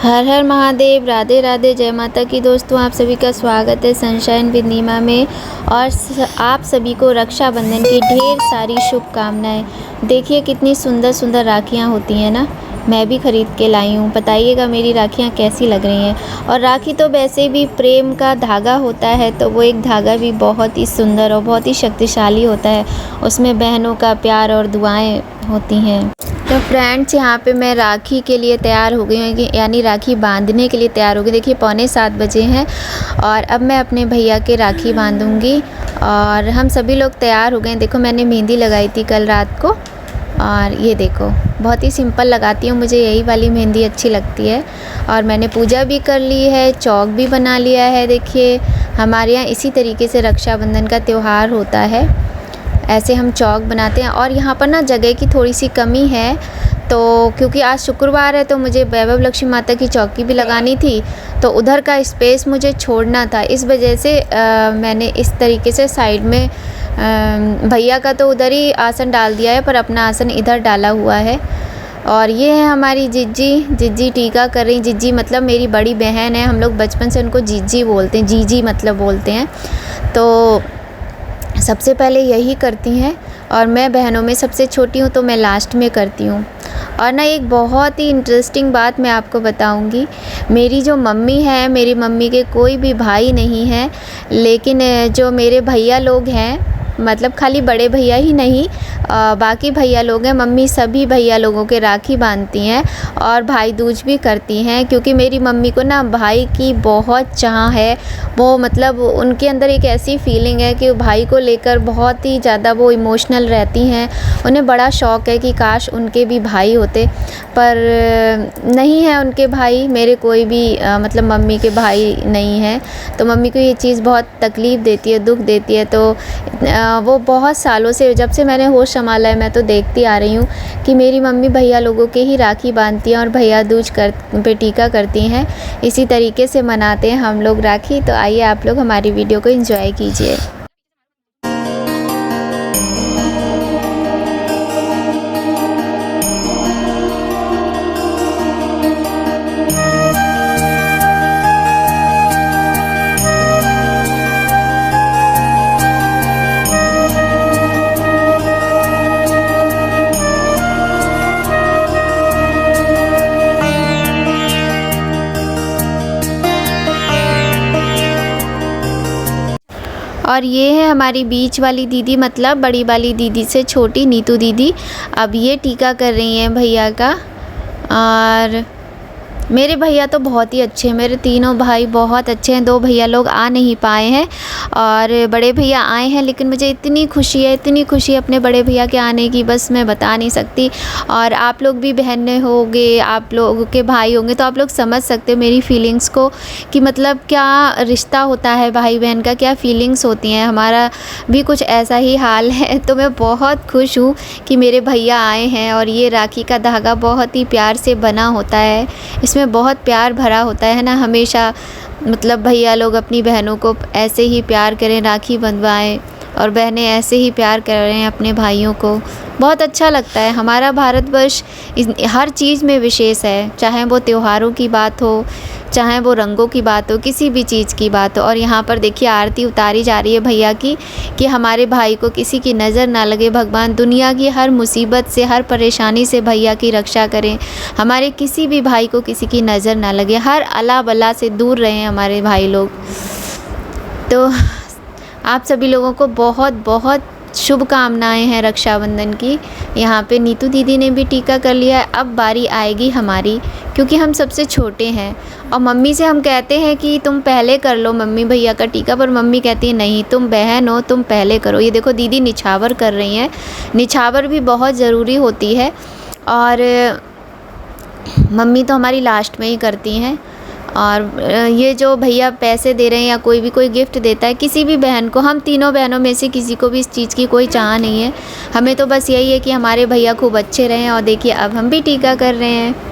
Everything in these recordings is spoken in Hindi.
हर हर महादेव, राधे राधे, जय माता की। दोस्तों आप सभी का स्वागत है सनशाइन विद नीमा में। और आप सभी को रक्षाबंधन की ढेर सारी शुभकामनाएं। देखिए कितनी सुंदर सुंदर राखियां होती हैं ना। मैं भी ख़रीद के लाई हूँ। बताइएगा मेरी राखियाँ कैसी लग रही हैं। और राखी तो वैसे भी प्रेम का धागा होता है, तो वो एक धागा भी बहुत ही सुंदर और बहुत ही शक्तिशाली होता है। उसमें बहनों का प्यार और दुआएं होती हैं। तो फ्रेंड्स, यहाँ पे मैं राखी के लिए तैयार हो गई हूँ, यानी राखी बांधने के लिए तैयार हो गई। देखिए 6:45 बजे हैं और अब मैं अपने भैया के राखी बांधूँगी। और हम सभी लोग तैयार हो गए। देखो मैंने मेहंदी लगाई थी कल रात को, और ये देखो बहुत ही सिंपल लगाती हूँ, मुझे यही वाली मेहंदी अच्छी लगती है। और मैंने पूजा भी कर ली है, चौक भी बना लिया है। देखिए हमारे यहाँ इसी तरीके से रक्षाबंधन का त्यौहार होता है, ऐसे हम चौक बनाते हैं। और यहाँ पर ना जगह की थोड़ी सी कमी है, तो क्योंकि आज शुक्रवार है तो मुझे वैभव लक्ष्मी माता की चौकी भी लगानी थी, तो उधर का स्पेस मुझे छोड़ना था। इस वजह से मैंने इस तरीके से साइड में भैया का तो उधर ही आसन डाल दिया है, पर अपना आसन इधर डाला हुआ है। और ये है हमारी जिज्जी टीका कर रही। जिज्जी मतलब मेरी बड़ी बहन है, हम लोग बचपन से उनको जीजी बोलते हैं, जीजी मतलब बोलते हैं। तो सबसे पहले यही करती हैं, और मैं बहनों में सबसे छोटी हूँ तो मैं लास्ट में करती हूँ। और ना एक बहुत ही इंटरेस्टिंग बात मैं आपको बताऊँगी। मेरी जो मम्मी है, मेरी मम्मी के कोई भी भाई नहीं है, लेकिन जो मेरे भैया लोग हैं, मतलब खाली बड़े भैया ही नहीं, बाकी भैया लोग हैं, मम्मी सभी भैया लोगों के राखी बांधती हैं और भाई दूज भी करती हैं। क्योंकि मेरी मम्मी को ना भाई की बहुत चाह है। वो मतलब उनके अंदर एक ऐसी फीलिंग है कि भाई को लेकर बहुत ही ज़्यादा वो इमोशनल रहती हैं। उन्हें बड़ा शौक़ है कि काश उनके भी भाई होते, पर नहीं है उनके भाई। मेरे कोई भी मतलब मम्मी के भाई नहीं हैं, तो मम्मी को ये चीज़ बहुत तकलीफ़ देती है, दुख देती है। तो वो बहुत सालों से, जब से मैंने होश संभाला है, मैं तो देखती आ रही हूँ कि मेरी मम्मी भैया लोगों के ही राखी बांधती हैं और भैया दूज पे टीका करती हैं। इसी तरीके से मनाते हैं हम लोग राखी। तो आइए आप लोग हमारी वीडियो को एंजॉय कीजिए। और ये है हमारी बीच वाली दीदी, मतलब बड़ी वाली दीदी से छोटी नीतू दीदी। अब ये टीका कर रही हैं भैया का। और मेरे भैया तो बहुत ही अच्छे हैं, मेरे तीनों भाई बहुत अच्छे हैं। 2 भैया लोग आ नहीं पाए हैं और बड़े भैया आए हैं, लेकिन मुझे इतनी खुशी है, इतनी खुशी है अपने बड़े भैया के आने की, बस मैं बता नहीं सकती। और आप लोग भी बहनें होंगे, आप लोगों के भाई होंगे, तो आप लोग समझ सकते हो मेरी फीलिंग्स को, कि मतलब क्या रिश्ता होता है भाई बहन का, क्या फीलिंग्स होती हैं। हमारा भी कुछ ऐसा ही हाल है। तो मैं बहुत खुश हूँ कि मेरे भैया आए हैं। और ये राखी का धागा बहुत ही प्यार से बना होता है, इसमें बहुत प्यार भरा होता है ना। हमेशा मतलब भैया लोग अपनी बहनों को ऐसे ही प्यार करें, राखी बंधवाएं, और बहनें ऐसे ही प्यार कर रहे हैं अपने भाइयों को। बहुत अच्छा लगता है। हमारा भारतवर्ष हर चीज़ में विशेष है, चाहे वो त्योहारों की बात हो, चाहे वो रंगों की बात हो, किसी भी चीज़ की बात हो। और यहाँ पर देखिए आरती उतारी जा रही है भैया की, कि हमारे भाई को किसी की नज़र ना लगे। भगवान दुनिया की हर मुसीबत से, हर परेशानी से भैया की रक्षा करें। हमारे किसी भी भाई को किसी की नज़र ना लगे, हर अला बला से दूर रहें हमारे भाई लोग। तो आप सभी लोगों को बहुत बहुत शुभकामनाएं हैं रक्षाबंधन की। यहाँ पे नीतू दीदी ने भी टीका कर लिया है। अब बारी आएगी हमारी, क्योंकि हम सबसे छोटे हैं। और मम्मी से हम कहते हैं कि तुम पहले कर लो मम्मी भैया का टीका, पर मम्मी कहती है नहीं, तुम बहन हो, तुम पहले करो। ये देखो दीदी निछावर कर रही हैं। निछावर भी बहुत ज़रूरी होती है, और मम्मी तो हमारी लास्ट में ही करती हैं। और ये जो भैया पैसे दे रहे हैं या कोई गिफ्ट देता है किसी भी बहन को, हम तीनों बहनों में से किसी को भी इस चीज़ की कोई चाह नहीं है। हमें तो बस यही है कि हमारे भैया खूब अच्छे रहें। और देखिए अब हम भी टीका कर रहे हैं।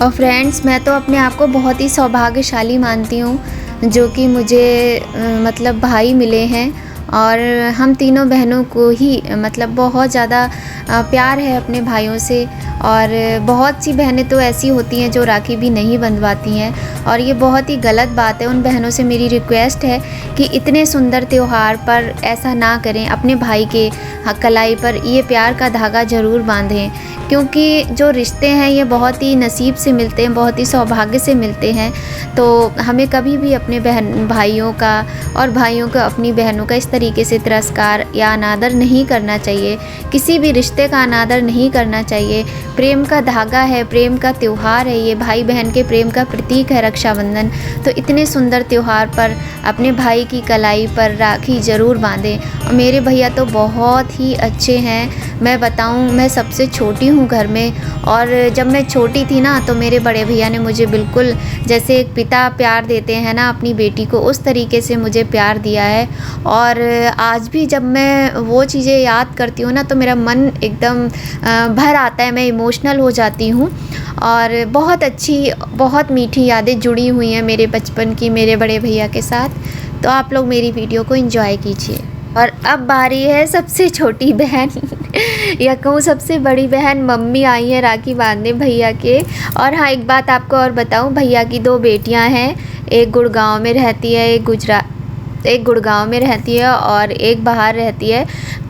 और फ्रेंड्स, मैं तो अपने आप को बहुत ही सौभाग्यशाली मानती हूँ जो कि मुझे मतलब भाई मिले हैं। और हम तीनों बहनों को ही मतलब बहुत ज़्यादा प्यार है अपने भाइयों से। और बहुत सी बहनें तो ऐसी होती हैं जो राखी भी नहीं बंधवाती हैं, और ये बहुत ही गलत बात है। उन बहनों से मेरी रिक्वेस्ट है कि इतने सुंदर त्यौहार पर ऐसा ना करें, अपने भाई के कलाई पर ये प्यार का धागा ज़रूर बांधें, क्योंकि जो रिश्ते हैं ये बहुत ही नसीब से मिलते हैं, बहुत ही सौभाग्य से मिलते हैं। तो हमें कभी भी अपने बहन भाइयों का और भाइयों का अपनी बहनों का इस तरीके से तिरस्कार या अनादर नहीं करना चाहिए। किसी भी रिश्ते का अनादर नहीं करना चाहिए। प्रेम का धागा है, प्रेम का त्यौहार है, ये भाई बहन के प्रेम का प्रतीक है रक्षाबंधन। तो इतने सुंदर त्यौहार पर अपने भाई की कलाई पर राखी ज़रूर बांधें। और मेरे भैया तो बहुत ही अच्छे हैं। मैं बताऊं, मैं सबसे छोटी हूं घर में, और जब मैं छोटी थी ना तो मेरे बड़े भैया ने मुझे बिल्कुल जैसे एक पिता प्यार देते हैं ना अपनी बेटी को, उस तरीके से मुझे प्यार दिया है। और आज भी जब मैं वो चीज़ें याद करती हूँ ना तो मेरा मन एकदम भर आता है, मैं इमोशनल हो जाती हूँ। और बहुत अच्छी, बहुत मीठी यादें जुड़ी हुई हैं मेरे बचपन की मेरे बड़े भैया के साथ। तो आप लोग मेरी वीडियो को एंजॉय कीजिए। और अब बारी है सबसे छोटी बहन या कहूँ सबसे बड़ी बहन, मम्मी आई है राखी बांधने भैया के। और हाँ, एक बात आपको और बताऊँ, भैया की 2 बेटियां हैं, एक गुड़गांव में रहती है, एक गुड़गांव में रहती है और एक बाहर रहती है।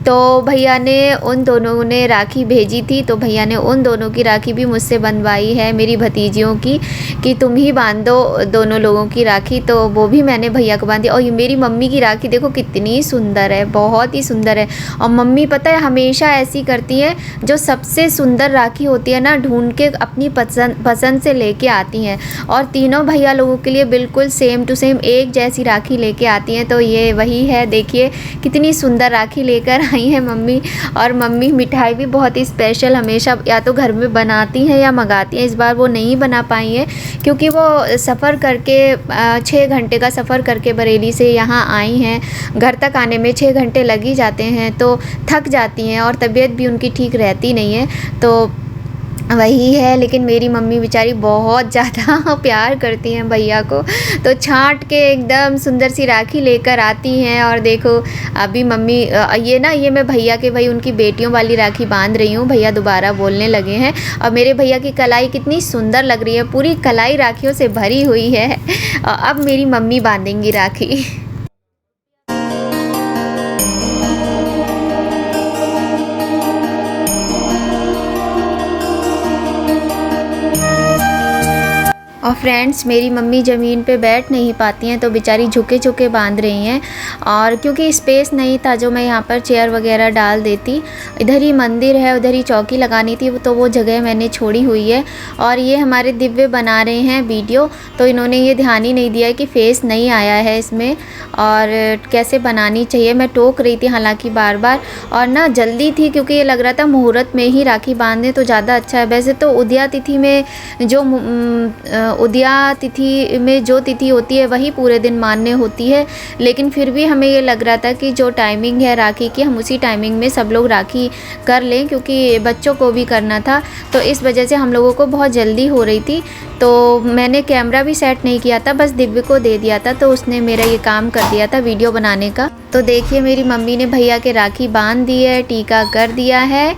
तो भैया ने उन दोनों ने राखी भेजी थी, तो भैया ने उन दोनों की राखी भी मुझसे बंधवाई है, मेरी भतीजियों की, कि तुम ही बांध दो दोनों लोगों की राखी। तो वो भी मैंने भैया को बांधी। और ये मेरी मम्मी की राखी देखो कितनी सुंदर है, बहुत ही सुंदर है। और मम्मी पता है हमेशा ऐसी करती हैं, जो सबसे सुंदर राखी होती है ना ढूंढ के अपनी पसंद से लेके आती हैं, और तीनों भैया लोगों के लिए बिल्कुल सेम टू सेम एक जैसी राखी लेके आती हैं। तो ये वही है, देखिए कितनी सुंदर राखी लेकर आई हैं मम्मी। और मम्मी मिठाई भी बहुत ही स्पेशल हमेशा या तो घर में बनाती हैं या मंगाती हैं। इस बार वो नहीं बना पाई हैं क्योंकि वो सफ़र करके 6 घंटे का सफ़र करके बरेली से यहाँ आई हैं। घर तक आने में 6 घंटे लग ही जाते हैं, तो थक जाती हैं और तबीयत भी उनकी ठीक रहती नहीं है। तो वही है, लेकिन मेरी मम्मी बेचारी बहुत ज़्यादा प्यार करती हैं भैया को, तो छांट के एकदम सुंदर सी राखी लेकर आती हैं। और देखो अभी मम्मी ये मैं भैया के भाई उनकी बेटियों वाली राखी बांध रही हूँ। भैया दोबारा बोलने लगे हैं, और मेरे भैया की कलाई कितनी सुंदर लग रही है, पूरी कलाई राखियों से भरी हुई है। अब मेरी मम्मी बांधेंगी राखी। और फ्रेंड्स, मेरी मम्मी ज़मीन पे बैठ नहीं पाती हैं, तो बेचारी झुके झुके बांध रही हैं। और क्योंकि स्पेस नहीं था जो मैं यहाँ पर चेयर वगैरह डाल देती, इधर ही मंदिर है, उधर ही चौकी लगानी थी, तो वो जगह मैंने छोड़ी हुई है। और ये हमारे दिव्य बना रहे हैं वीडियो, तो इन्होंने ये ध्यान ही नहीं दिया कि फेस नहीं आया है इसमें और कैसे बनानी चाहिए। मैं टोक रही थी हालांकि बार बार, और ना जल्दी थी क्योंकि ये लग रहा था मुहूर्त में ही राखी बांधें तो ज़्यादा अच्छा है। वैसे तो उदया तिथि में जो तिथि होती है वही पूरे दिन मान्य होती है, लेकिन फिर भी हमें ये लग रहा था कि जो टाइमिंग है राखी की, हम उसी टाइमिंग में सब लोग राखी कर लें, क्योंकि बच्चों को भी करना था। तो इस वजह से हम लोगों को बहुत जल्दी हो रही थी। तो मैंने कैमरा भी सेट नहीं किया था, बस दिव्य को दे दिया था, तो उसने मेरा ये काम कर दिया था वीडियो बनाने का। तो देखिए मेरी मम्मी ने भैया के राखी बांध दी है, टीका कर दिया है,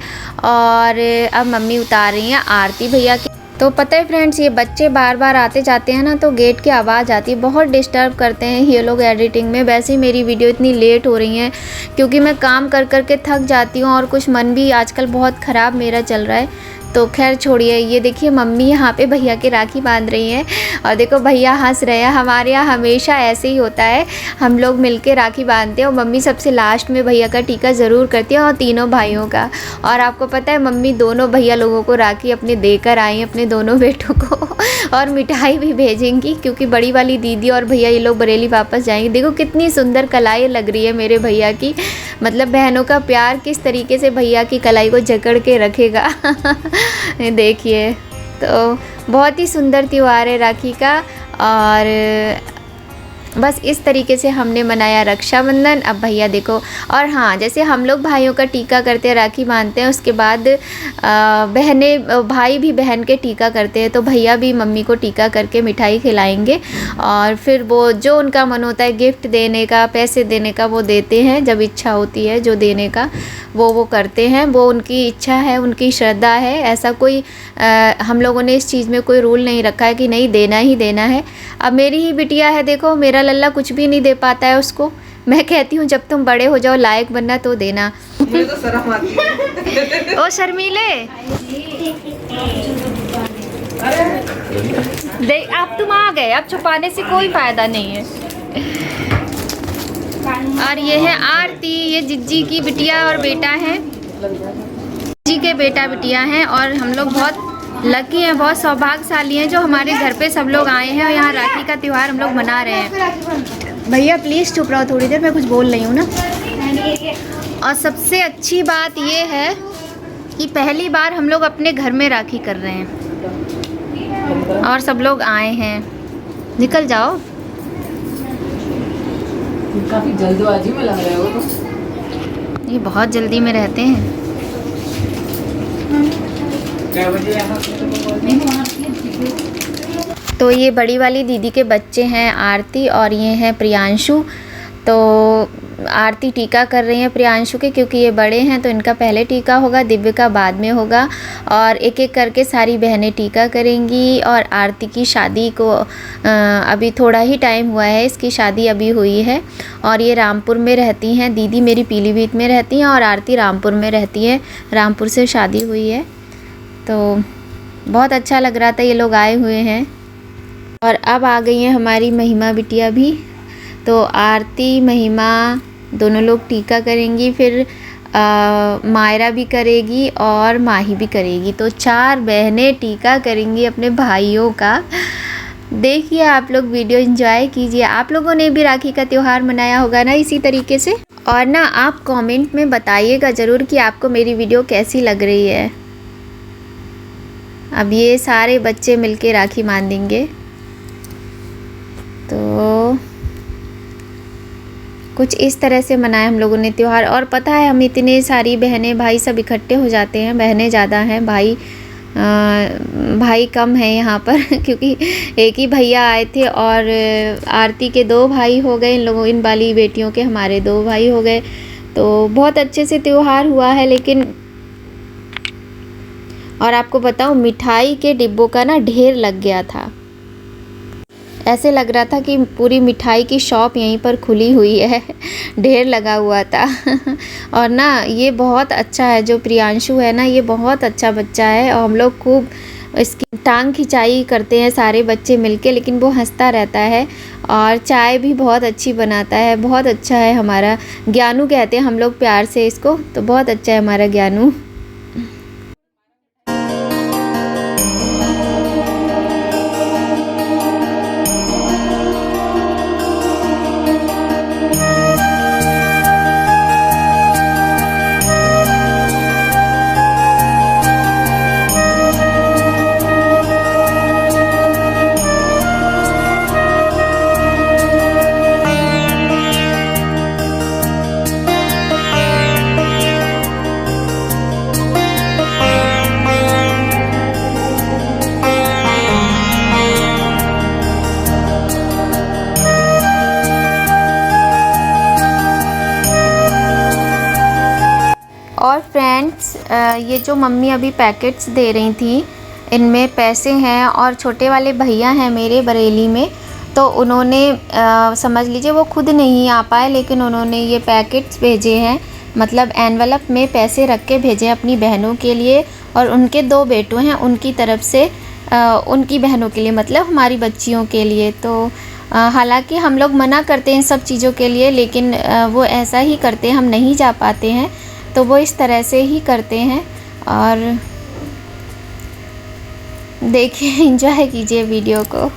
और अब मम्मी उतार रही हैं आरती भैया की। तो पता है फ्रेंड्स, ये बच्चे बार बार आते जाते हैं ना, तो गेट की आवाज़ आती है, बहुत डिस्टर्ब करते हैं ये लोग एडिटिंग में। वैसे ही मेरी वीडियो इतनी लेट हो रही है क्योंकि मैं काम कर कर के थक जाती हूँ, और कुछ मन भी आजकल बहुत ख़राब मेरा चल रहा है। तो खैर छोड़िए। ये देखिए मम्मी यहाँ पे भैया की राखी बांध रही हैं, और देखो भैया हंस रहे हैं। हमारे यहाँ हमेशा ऐसे ही होता है, हम लोग मिलके राखी बांधते हैं, और मम्मी सबसे लास्ट में भैया का टीका ज़रूर करती है, और तीनों भाइयों का। और आपको पता है मम्मी दोनों भैया लोगों को राखी अपने देकर आई हैं, अपने दोनों बेटों को, और मिठाई भी भेजेंगी क्योंकि बड़ी वाली दीदी और भैया ये लोग बरेली वापस जाएंगे। देखो कितनी सुंदर कलाई लग रही है मेरे भैया की, मतलब बहनों का प्यार किस तरीके से भैया की कलाई को जकड़ के रखेगा। देखिए, तो बहुत ही सुंदर त्यौहार है राखी का। और बस इस तरीके से हमने मनाया रक्षाबंधन। अब भैया देखो, और हाँ, जैसे हम लोग भाइयों का टीका करते हैं, राखी बांधते हैं, उसके बाद भाई भी बहन के टीका करते हैं, तो भैया भी मम्मी को टीका करके मिठाई खिलाएंगे और फिर वो जो उनका मन होता है गिफ्ट देने का, पैसे देने का, वो देते हैं। जब इच्छा होती है जो देने का वो करते हैं, वो उनकी इच्छा है, उनकी श्रद्धा है। ऐसा कोई हम लोगों ने इस चीज़ में कोई रूल नहीं रखा है कि नहीं देना ही देना है। अब मेरी ही बिटिया है, देखो मेरा लल्ला कुछ भी नहीं दे पाता है उसको। मैं कहती हूँ जब तुम बड़े हो जाओ, लायक बनना, तो देना। मुझे तो शर्म आती है। ओ शर्मीले, देख अब तुम आ गए, अब छुपाने से कोई फायदा नहीं है। और ये है आरती, ये जिज्जी की बिटिया और बेटा है, जी के बेटा बिटिया हैं। और हम लोग बहुत लकी हैं, बहुत सौभाग्यशाली हैं जो हमारे घर पे सब लोग आए हैं और यहाँ राखी का त्यौहार हम लोग मना रहे हैं। भैया प्लीज़ चुप रहो थोड़ी देर, मैं कुछ बोल रही हूँ ना। और सबसे अच्छी बात ये है कि पहली बार हम लोग अपने घर में राखी कर रहे हैं और सब लोग आए हैं। निकल जाओ, काफी जल्दबाजी में लग रहे हो तो। ये बहुत जल्दी में रहते हैं। तो ये बड़ी वाली दीदी के बच्चे हैं आरती और ये हैं प्रियांशु। तो आरती टीका कर रही हैं प्रियांशु के, क्योंकि ये बड़े हैं तो इनका पहले टीका होगा, दिव्य का बाद में होगा। और एक एक करके सारी बहनें टीका करेंगी। और आरती की शादी को अभी थोड़ा ही टाइम हुआ है, इसकी शादी अभी हुई है। और ये रामपुर में रहती हैं, दीदी मेरी पीलीभीत में रहती हैं और आरती रामपुर में रहती है। रामपुर से शादी हुई है। तो बहुत अच्छा लग रहा था, ये लोग आए हुए हैं। और अब आ गई हैं हमारी महिमा बिटिया भी। तो आरती महिमा दोनों लोग टीका करेंगी, फिर मायरा भी करेगी और माही भी करेगी। तो 4 बहनें टीका करेंगी अपने भाइयों का। देखिए आप लोग वीडियो एंजॉय कीजिए। आप लोगों ने भी राखी का त्यौहार मनाया होगा ना इसी तरीके से। और ना आप कमेंट में बताइएगा ज़रूर कि आपको मेरी वीडियो कैसी लग रही है। अब ये सारे बच्चे मिलके राखी बांधेंगे। तो कुछ इस तरह से मनाया हम लोगों ने त्यौहार। और पता है हम इतने सारी बहनें भाई सब इकट्ठे हो जाते हैं, बहनें ज़्यादा हैं, भाई कम हैं यहाँ पर क्योंकि एक ही भैया आए थे और आरती के 2 भाई हो गए, इन वाली बेटियों के हमारे 2 भाई हो गए। तो बहुत अच्छे से त्यौहार हुआ है। लेकिन और आपको बताऊँ, मिठाई के डिब्बों का ना ढेर लग गया था। ऐसे लग रहा था कि पूरी मिठाई की शॉप यहीं पर खुली हुई है, ढेर लगा हुआ था। और ना ये बहुत अच्छा है, जो प्रियांशु है ना, ये बहुत अच्छा बच्चा है और हम लोग खूब इसकी टांग खिंचाई करते हैं सारे बच्चे मिलके, लेकिन वो हंसता रहता है। और चाय भी बहुत अच्छी बनाता है, बहुत अच्छा है हमारा ज्ञानू, कहते हैं हम लोग प्यार से इसको। तो बहुत अच्छा है हमारा ज्ञानू। और फ्रेंड्स, ये जो मम्मी अभी पैकेट्स दे रही थी, इनमें पैसे हैं। और छोटे वाले भैया हैं मेरे बरेली में, तो उन्होंने समझ लीजिए वो खुद नहीं आ पाए, लेकिन उन्होंने ये पैकेट्स भेजे हैं, मतलब एनवलप में पैसे रख के भेजे अपनी बहनों के लिए। और उनके 2 बेटों हैं, उनकी तरफ से उनकी बहनों के लिए, मतलब हमारी बच्चियों के लिए। तो हालांकि हम लोग मना करते हैं इन सब चीज़ों के लिए, लेकिन वो ऐसा ही करते हैं, हम नहीं जा पाते हैं तो वो इस तरह से ही करते हैं। और देखिए, एंजॉय कीजिए वीडियो को।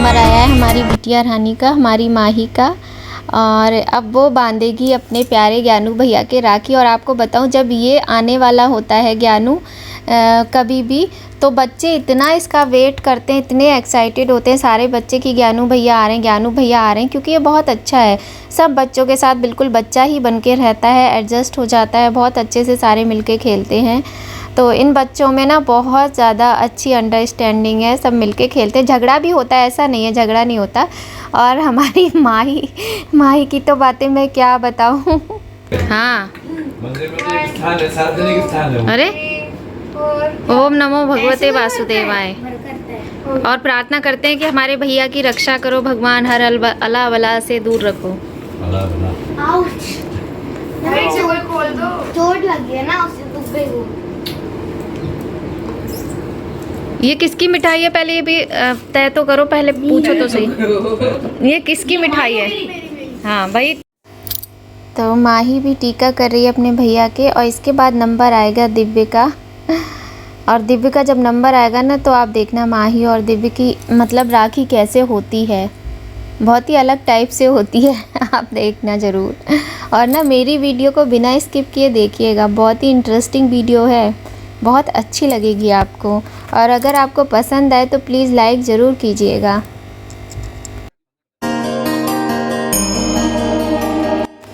नंबर आया है हमारी बिटिया रानी का, हमारी माही का। और अब वो बांधेगी अपने प्यारे ज्ञानू भैया के राखी। और आपको बताऊं, जब ये आने वाला होता है ज्ञानू कभी भी, तो बच्चे इतना इसका वेट करते हैं, इतने एक्साइटेड होते हैं सारे बच्चे कि ज्ञानू भैया आ रहे हैं, ज्ञानू भैया आ रहे हैं। क्योंकि ये बहुत अच्छा है, सब बच्चों के साथ बिल्कुल बच्चा ही बन के रहता है, एडजस्ट हो जाता है, बहुत अच्छे से सारे मिलके खेलते हैं। तो इन बच्चों में ना बहुत ज़्यादा अच्छी अंडरस्टैंडिंग है, सब मिलके खेलते हैं। झगड़ा भी होता है, ऐसा नहीं है झगड़ा नहीं होता। और हमारी माही की तो बातें मैं क्या बताऊँ। हाँ, मंदिर में एक स्थान है, सार्वजनिक स्थान है। अरे ओम नमो भगवते वासुदेवाय। और प्रार्थना करते हैं कि हमारे भैया की रक्षा करो भगवान, हर अला वला से दूर रखो। चोट लगी है ना उससे दुब्बे को। ये किसकी मिठाई है, पहले ये भी तय तो करो, पहले पूछो तो सही ये किसकी मिठाई है। हाँ भाई। तो माही भी टीका कर रही है अपने भैया के। और इसके बाद नंबर आएगा दिव्य का। और दिव्य का जब नंबर आएगा ना, तो आप देखना माही और दिव्य की मतलब राखी कैसे होती है, बहुत ही अलग टाइप से होती है। आप देखना ज़रूर। और ना मेरी वीडियो को बिना स्किप किए देखिएगा, बहुत ही इंटरेस्टिंग वीडियो है, बहुत अच्छी लगेगी आपको। और अगर आपको पसंद आए तो प्लीज़ लाइक ज़रूर कीजिएगा।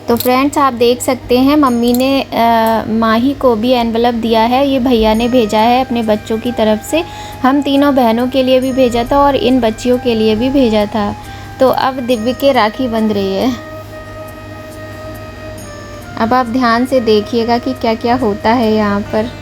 तो फ्रेंड्स, आप देख सकते हैं मम्मी ने माही को भी एनवलप दिया है, ये भैया ने भेजा है अपने बच्चों की तरफ से। हम तीनों बहनों के लिए भी भेजा था और इन बच्चियों के लिए भी भेजा था। तो अब दिव्य के राखी बंध रही है। अब आप ध्यान से देखिएगा कि क्या क्या होता है यहाँ पर।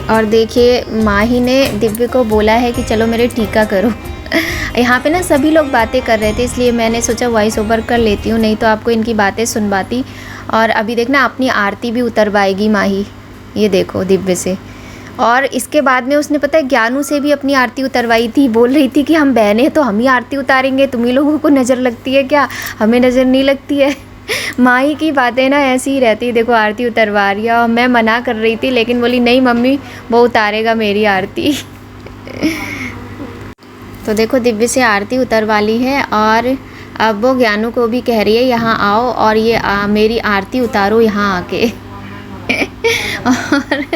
और देखिए माही ने दिव्य को बोला है कि चलो मेरे टीका करो। यहाँ पे ना सभी लोग बातें कर रहे थे, इसलिए मैंने सोचा वॉइस ओवर कर लेती हूँ, नहीं तो आपको इनकी बातें सुनवाती। और अभी देखना अपनी आरती भी उतरवाएगी माही, ये देखो दिव्य से। और इसके बाद में उसने पता है ज्ञानू से भी अपनी आरती उतरवाई थी, बोल रही थी कि हम बहनें तो हम ही आरती उतारेंगे, तुम्ही लोगों को नज़र लगती है क्या, हमें नज़र नहीं लगती है। माही की बातें ना ऐसी ही रहती, देखो आरती उतरवा रही है। और मैं मना कर रही थी, लेकिन बोली नहीं मम्मी वो उतारेगा मेरी आरती। तो देखो दिव्य से आरती उतरवा ली है। और अब वो ज्ञानू को भी कह रही है यहाँ आओ और ये मेरी आरती उतारो यहाँ आके। और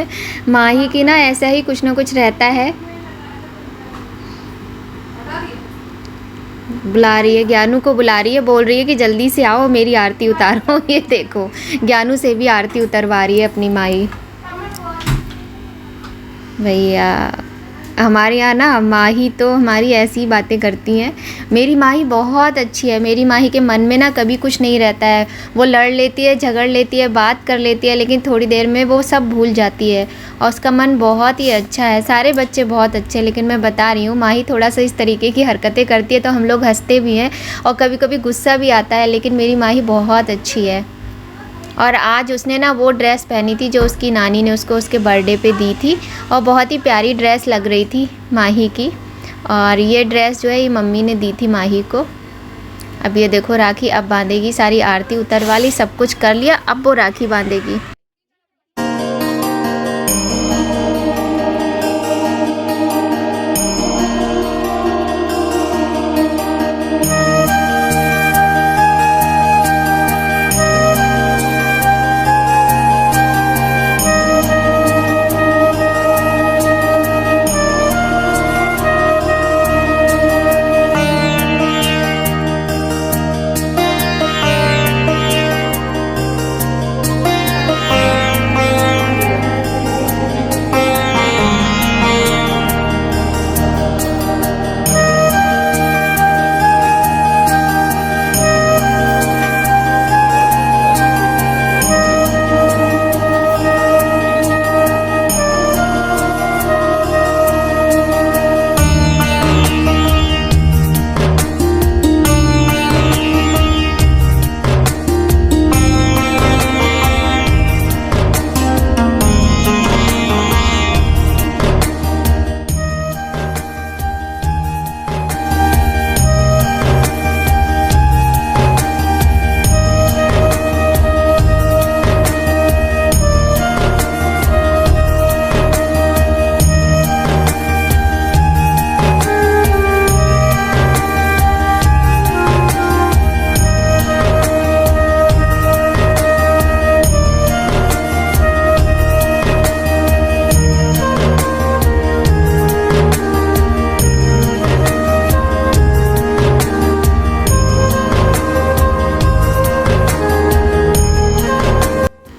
माही की ना ऐसा ही कुछ ना कुछ रहता है, बुला रही है, ज्ञानू को बुला रही है, बोल रही है कि जल्दी से आओ मेरी आरती उतारो। ये देखो ज्ञानू से भी आरती उतरवा रही है अपनी माई। भैया हमारे यहाँ ना माही तो हमारी ऐसी बातें करती हैं। मेरी माही बहुत अच्छी है, मेरी माही के मन में ना कभी कुछ नहीं रहता है। वो लड़ लेती है, झगड़ लेती है, बात कर लेती है, लेकिन थोड़ी देर में वो सब भूल जाती है। और उसका मन बहुत ही अच्छा है। सारे बच्चे बहुत अच्छे हैं, लेकिन मैं बता रही हूँ माही थोड़ा सा इस तरीके की हरकतें करती है तो हम लोग हंसते भी हैं और कभी कभी गुस्सा भी आता है, लेकिन मेरी माही बहुत अच्छी है। और आज उसने ना वो ड्रेस पहनी थी जो उसकी नानी ने उसको उसके बर्थडे पे दी थी, और बहुत ही प्यारी ड्रेस लग रही थी माही की। और ये ड्रेस जो है ये मम्मी ने दी थी माही को। अब ये देखो राखी अब बांधेगी, सारी आरती उतरवा ली, सब कुछ कर लिया, अब वो राखी बांधेगी।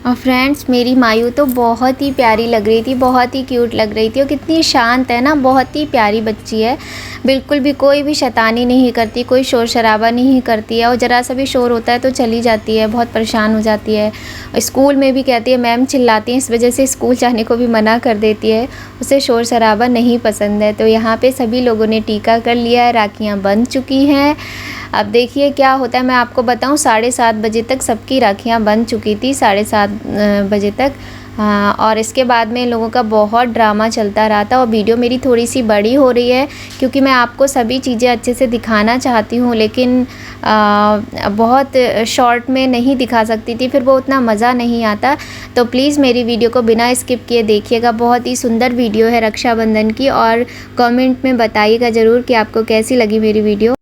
और फ्रेंड्स मेरी मायू तो बहुत ही प्यारी लग रही थी, बहुत ही क्यूट लग रही थी। और कितनी शांत है ना, बहुत ही प्यारी बच्ची है, बिल्कुल भी कोई भी शैतानी नहीं करती, कोई शोर शराबा नहीं करती है। और ज़रा सा भी शोर होता है तो चली जाती है, बहुत परेशान हो जाती है। स्कूल में भी कहती है मैम चिल्लाती हैं, इस वजह से स्कूल जाने को भी मना कर देती है, उसे शोर शराबा नहीं पसंद है। तो यहाँ पे सभी लोगों ने टीका कर लिया है, राखियाँ बंध चुकी हैं। अब देखिए क्या होता है, मैं आपको बताऊं 7:30 बजे तक सबकी राखियाँ बन चुकी थी, 7:30 बजे तक। और इसके बाद में लोगों का बहुत ड्रामा चलता रहा था। और वीडियो मेरी थोड़ी सी बड़ी हो रही है क्योंकि मैं आपको सभी चीज़ें अच्छे से दिखाना चाहती हूँ, लेकिन बहुत शॉर्ट में नहीं दिखा सकती थी, फिर वो उतना मज़ा नहीं आता। तो प्लीज़ मेरी वीडियो को बिना स्किप किए देखिएगा, बहुत ही सुंदर वीडियो है रक्षाबंधन की। और कमेंट में बताइएगा ज़रूर कि आपको कैसी लगी मेरी वीडियो।